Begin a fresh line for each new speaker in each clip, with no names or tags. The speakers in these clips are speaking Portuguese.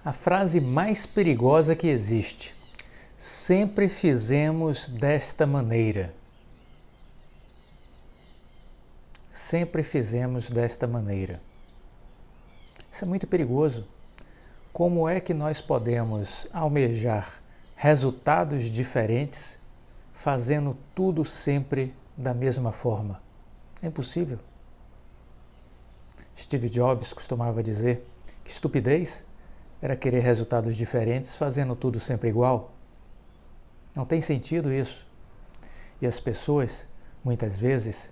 A frase mais perigosa que existe: sempre fizemos desta maneira. Sempre fizemos desta maneira. Isso é muito perigoso. Como é que nós podemos almejar resultados diferentes fazendo tudo sempre da mesma forma? É impossível. Steve Jobs costumava dizer que estupidez era querer resultados diferentes fazendo tudo sempre igual. Não tem sentido isso. E as pessoas, muitas vezes,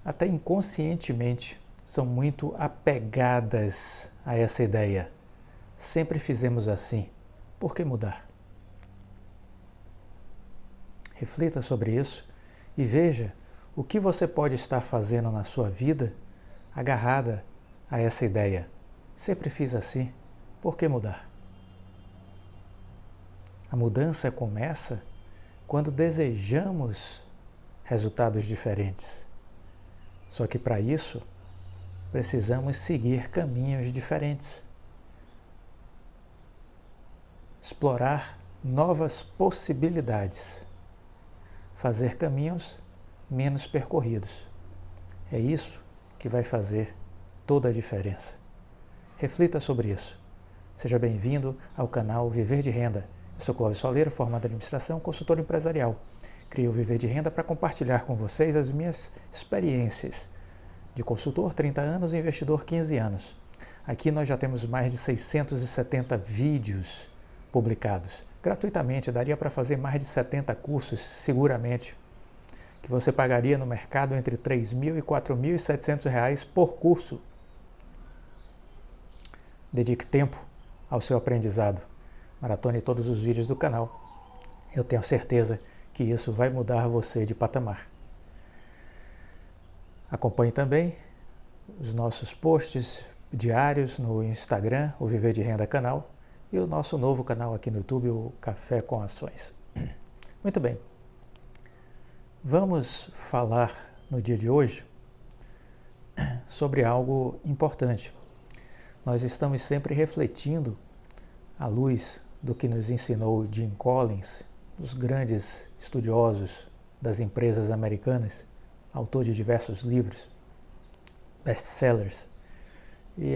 até inconscientemente, são muito apegadas a essa ideia. Sempre fizemos assim, por que mudar? Reflita sobre isso e veja o que você pode estar fazendo na sua vida agarrada a essa ideia. Sempre fiz assim, por que mudar? A mudança começa quando desejamos resultados diferentes. Só que para isso, precisamos seguir caminhos diferentes. Explorar novas possibilidades. Fazer caminhos menos percorridos. É isso que vai fazer toda a diferença. Reflita sobre isso. Seja bem-vindo ao canal Viver de Renda. Eu sou Clóvis Soleiro, formado em administração, consultor empresarial. Criei o Viver de Renda para compartilhar com vocês as minhas experiências de consultor 30 anos e investidor 15 anos. Aqui nós já temos mais de 670 vídeos publicados. Gratuitamente, daria para fazer mais de 70 cursos, seguramente, que você pagaria no mercado entre R$ 3.000 e R$ 4.700 por curso. Dedique tempo ao seu aprendizado. Maratone todos os vídeos do canal. Eu tenho certeza que isso vai mudar você de patamar. Acompanhe também os nossos posts diários no Instagram, o Viver de Renda Canal, e o nosso novo canal aqui no YouTube, o Café com Ações. Muito bem. Vamos falar no dia de hoje sobre algo importante. Nós estamos sempre refletindo à luz do que nos ensinou Jim Collins, dos grandes estudiosos das empresas americanas, autor de diversos livros, best-sellers, e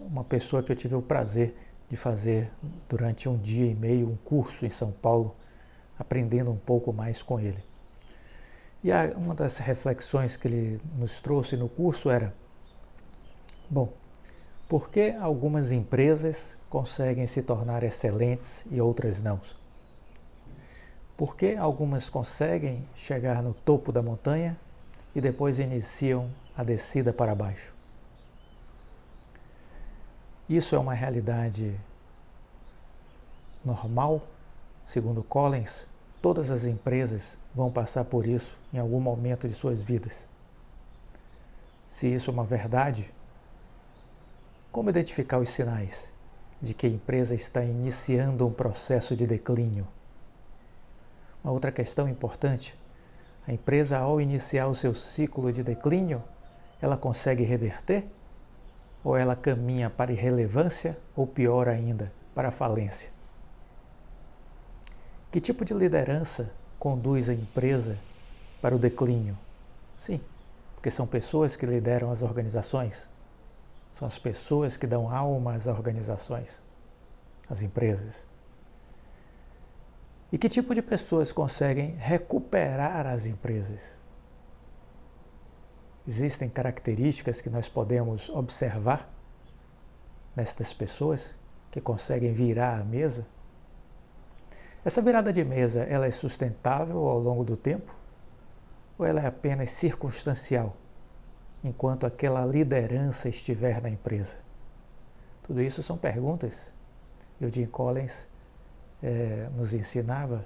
uma pessoa que eu tive o prazer de fazer durante um dia e meio um curso em São Paulo, aprendendo um pouco mais com ele. E uma das reflexões que ele nos trouxe no curso era: bom, por que algumas empresas conseguem se tornar excelentes e outras não? Por que algumas conseguem chegar no topo da montanha e depois iniciam a descida para baixo? Isso é uma realidade normal? Segundo Collins, todas as empresas vão passar por isso em algum momento de suas vidas. Se isso é uma verdade, como identificar os sinais de que a empresa está iniciando um processo de declínio? Uma outra questão importante: a empresa, ao iniciar o seu ciclo de declínio, ela consegue reverter? Ou ela caminha para a irrelevância, ou pior ainda, para a falência? Que tipo de liderança conduz a empresa para o declínio? Sim, porque são pessoas que lideram as organizações. São as pessoas que dão alma às organizações, às empresas. E que tipo de pessoas conseguem recuperar as empresas? Existem características que nós podemos observar nestas pessoas que conseguem virar a mesa? Essa virada de mesa, ela é sustentável ao longo do tempo? Ou ela é apenas circunstancial, enquanto aquela liderança estiver na empresa? Tudo isso são perguntas. E o Jim Collins nos ensinava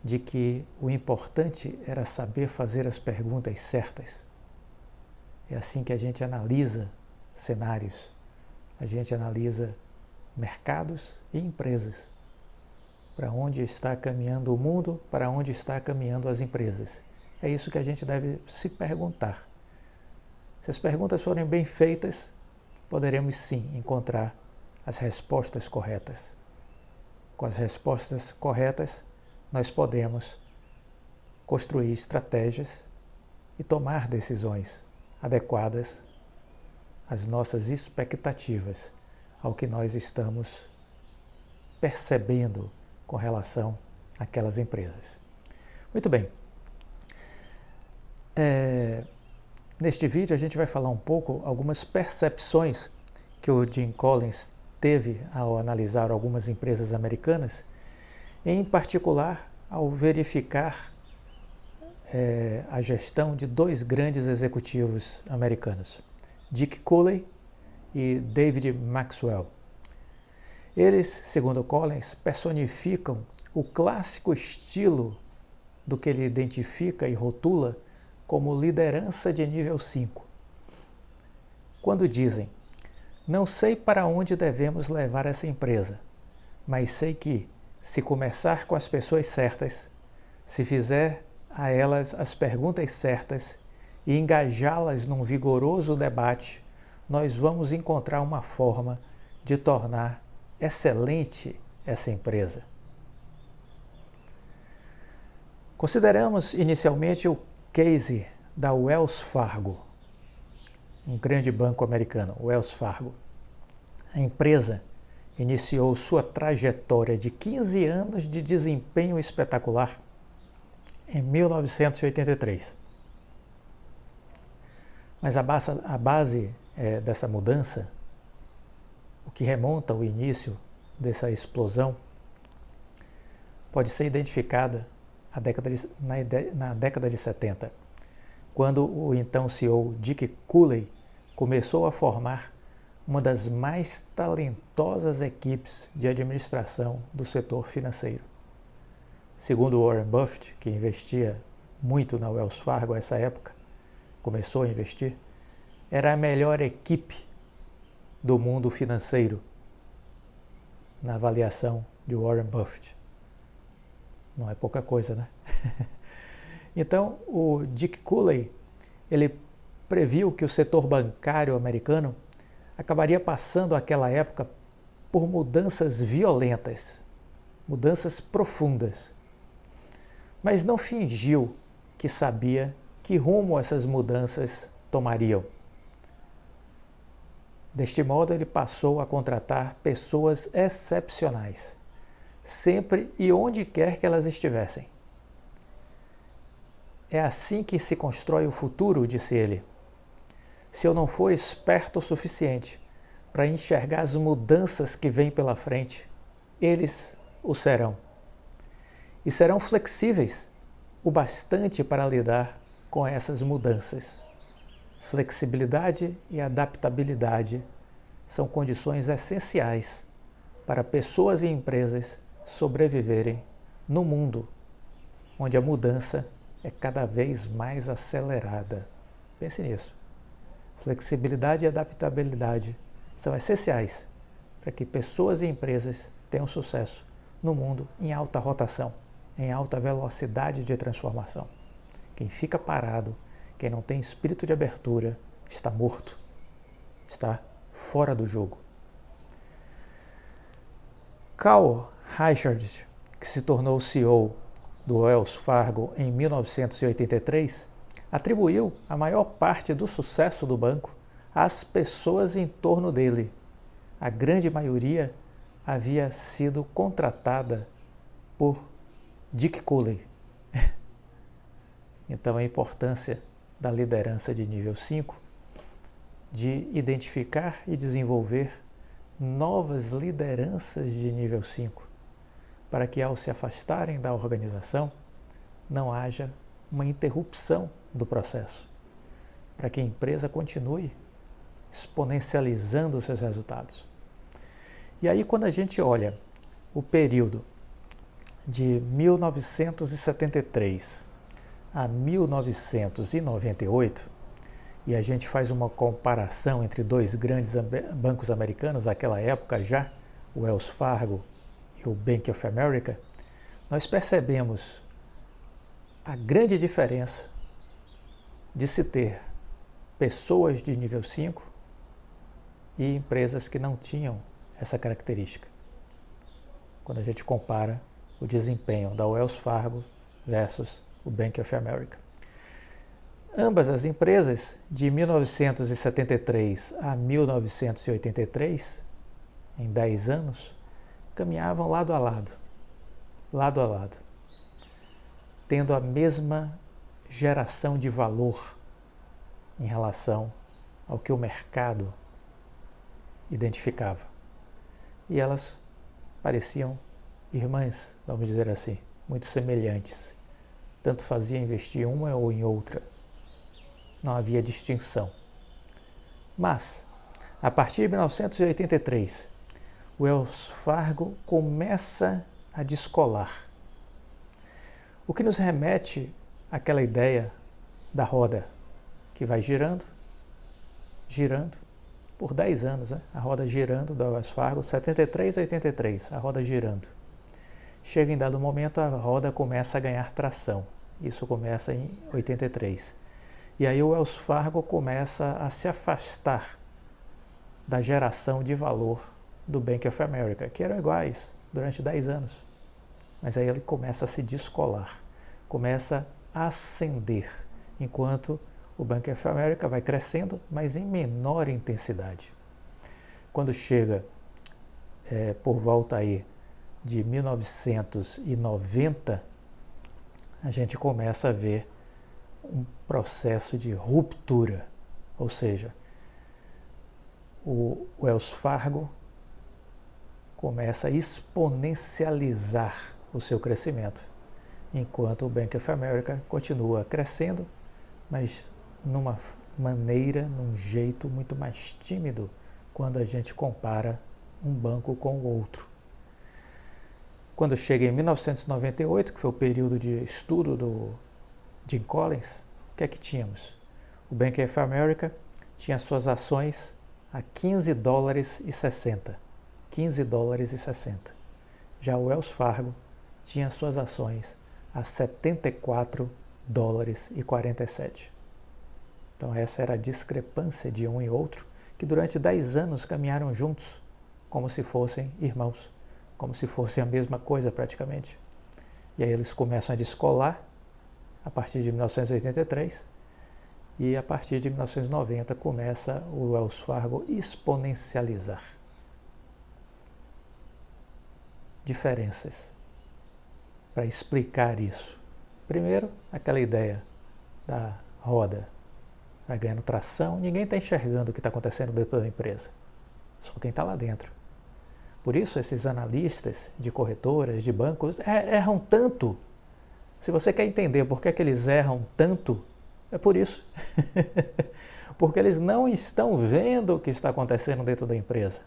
de que o importante era saber fazer as perguntas certas. É assim que a gente analisa cenários, a gente analisa mercados e empresas. Para onde está caminhando o mundo, para onde está caminhando as empresas. É isso que a gente deve se perguntar. Se as perguntas forem bem feitas, poderemos sim encontrar as respostas corretas. Com as respostas corretas, nós podemos construir estratégias e tomar decisões adequadas às nossas expectativas, ao que nós estamos percebendo com relação àquelas empresas. Muito bem. Neste vídeo a gente vai falar um pouco algumas percepções que o Jim Collins teve ao analisar algumas empresas americanas, em particular ao verificar a gestão de dois grandes executivos americanos, Dick Cooley e David Maxwell. Eles, segundo Collins, personificam o clássico estilo do que ele identifica e rotula como liderança de nível 5. Quando dizem: não sei para onde devemos levar essa empresa, mas sei que, se começar com as pessoas certas, se fizer a elas as perguntas certas e engajá-las num vigoroso debate, nós vamos encontrar uma forma de tornar excelente essa empresa. Consideramos inicialmente o case da Wells Fargo, um grande banco americano, Wells Fargo. A empresa iniciou sua trajetória de 15 anos de desempenho espetacular em 1983. Mas a base dessa mudança, o que remonta ao início dessa explosão, pode ser identificada na década de 70, quando o então CEO Dick Cooley começou a formar uma das mais talentosas equipes de administração do setor financeiro. Segundo Warren Buffett, que investia muito na Wells Fargo nessa época, começou a investir, era a melhor equipe do mundo financeiro, na avaliação de Warren Buffett. Não é pouca coisa, né? Então, o Dick Cooley, ele previu que o setor bancário americano acabaria passando aquela época por mudanças violentas, mudanças profundas. Mas não fingiu que sabia que rumo essas mudanças tomariam. Deste modo, ele passou a contratar pessoas excepcionais, sempre e onde quer que elas estivessem. É assim que se constrói o futuro, disse ele. Se eu não for esperto o suficiente para enxergar as mudanças que vêm pela frente, eles o serão. E serão flexíveis o bastante para lidar com essas mudanças. Flexibilidade e adaptabilidade são condições essenciais para pessoas e empresas sobreviverem no mundo onde a mudança é cada vez mais acelerada. Pense nisso. Flexibilidade e adaptabilidade são essenciais para que pessoas e empresas tenham sucesso no mundo em alta rotação, em alta velocidade de transformação. Quem fica parado, quem não tem espírito de abertura, está morto, está fora do jogo. Carl Reichert, que se tornou CEO do Wells Fargo em 1983, atribuiu a maior parte do sucesso do banco às pessoas em torno dele. A grande maioria havia sido contratada por Dick Cooley. Então, a importância da liderança de nível 5, de identificar e desenvolver novas lideranças de nível 5, para que ao se afastarem da organização, não haja uma interrupção do processo, para que a empresa continue exponencializando os seus resultados. E aí, quando a gente olha o período de 1973 a 1998, e a gente faz uma comparação entre dois grandes bancos americanos, naquela época já, o Wells Fargo e o Bank of America, nós percebemos a grande diferença de se ter pessoas de nível 5 e empresas que não tinham essa característica. Quando a gente compara o desempenho da Wells Fargo versus o Bank of America. Ambas as empresas, de 1973 a 1983, em 10 anos, caminhavam lado a lado, tendo a mesma geração de valor em relação ao que o mercado identificava. E elas pareciam irmãs, vamos dizer assim, muito semelhantes. Tanto fazia investir em uma ou em outra. Não havia distinção. Mas, a partir de 1983, o Wells Fargo começa a descolar. O que nos remete àquela ideia da roda que vai girando por 10 anos, né? A roda girando da Wells Fargo, 73 a 83, a roda girando. Chega em dado momento, a roda começa a ganhar tração. Isso começa em 83. E aí o Wells Fargo começa a se afastar da geração de valor do Bank of America, que eram iguais durante 10 anos. Mas aí ele começa a se descolar, começa a ascender, enquanto o Bank of America vai crescendo, mas em menor intensidade. Quando chega por volta aí de 1990, a gente começa a ver um processo de ruptura, ou seja, o Wells Fargo começa a exponencializar o seu crescimento, enquanto o Bank of America continua crescendo, mas numa maneira, num jeito muito mais tímido quando a gente compara um banco com o outro. Quando chega em 1998, que foi o período de estudo do Jim Collins, o que é que tínhamos? O Bank of America tinha suas ações a 15 dólares e 60. 15 dólares e 60. Já o Wells Fargo tinha suas ações a 74 dólares e 47. Então essa era a discrepância de um e outro, que durante 10 anos caminharam juntos, como se fossem irmãos, como se fossem a mesma coisa praticamente. E aí eles começam a descolar a partir de 1983 e a partir de 1990 começa o Wells Fargo exponencializar. Diferenças para explicar isso. Primeiro, aquela ideia da roda vai ganhando tração, ninguém está enxergando o que está acontecendo dentro da empresa, só quem está lá dentro. Por isso, esses analistas de corretoras, de bancos, erram tanto. Se você quer entender por que é que eles erram tanto, é por isso. Porque eles não estão vendo o que está acontecendo dentro da empresa.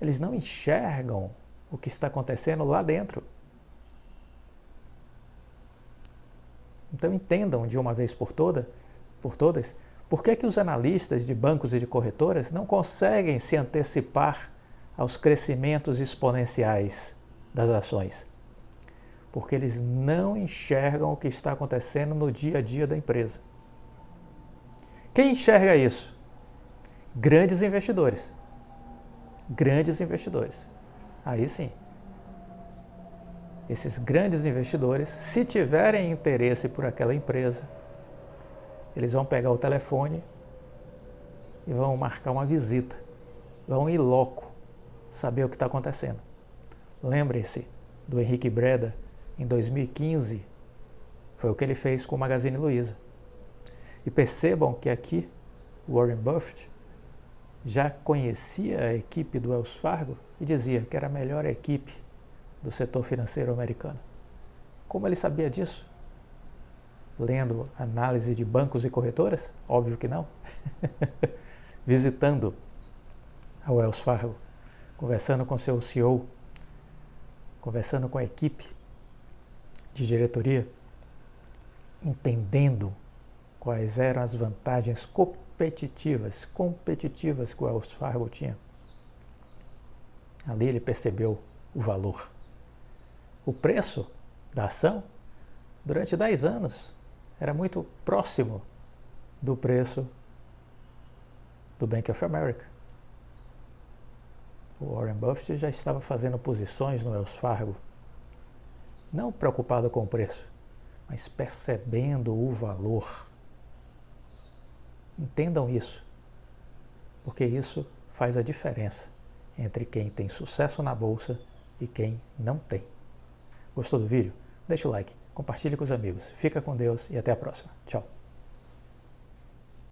Eles não enxergam o que está acontecendo lá dentro. Então entendam de uma vez por todas, por que os analistas de bancos e de corretoras não conseguem se antecipar aos crescimentos exponenciais das ações. Porque eles não enxergam o que está acontecendo no dia a dia da empresa. Quem enxerga isso? Grandes investidores. Grandes investidores. Aí sim. Esses grandes investidores, se tiverem interesse por aquela empresa, eles vão pegar o telefone e vão marcar uma visita. Vão ir loco saber o que está acontecendo. Lembrem-se do Henrique Breda, em 2015, foi o que ele fez com o Magazine Luiza. E percebam que aqui, Warren Buffett já conhecia a equipe do Wells Fargo e dizia que era a melhor equipe do setor financeiro americano. Como ele sabia disso? Lendo análise de bancos e corretoras? Óbvio que não. Visitando a Wells Fargo, conversando com seu CEO, conversando com a equipe de diretoria, entendendo quais eram as vantagens competitivas que o Wells Fargo tinha. Ali ele percebeu o valor. O preço da ação, durante 10 anos, era muito próximo do preço do Bank of America. O Warren Buffett já estava fazendo posições no Wells Fargo, não preocupado com o preço, mas percebendo o valor. Entendam isso, porque isso faz a diferença entre quem tem sucesso na bolsa e quem não tem. Gostou do vídeo? Deixa o like, compartilhe com os amigos. Fica com Deus e até a próxima. Tchau.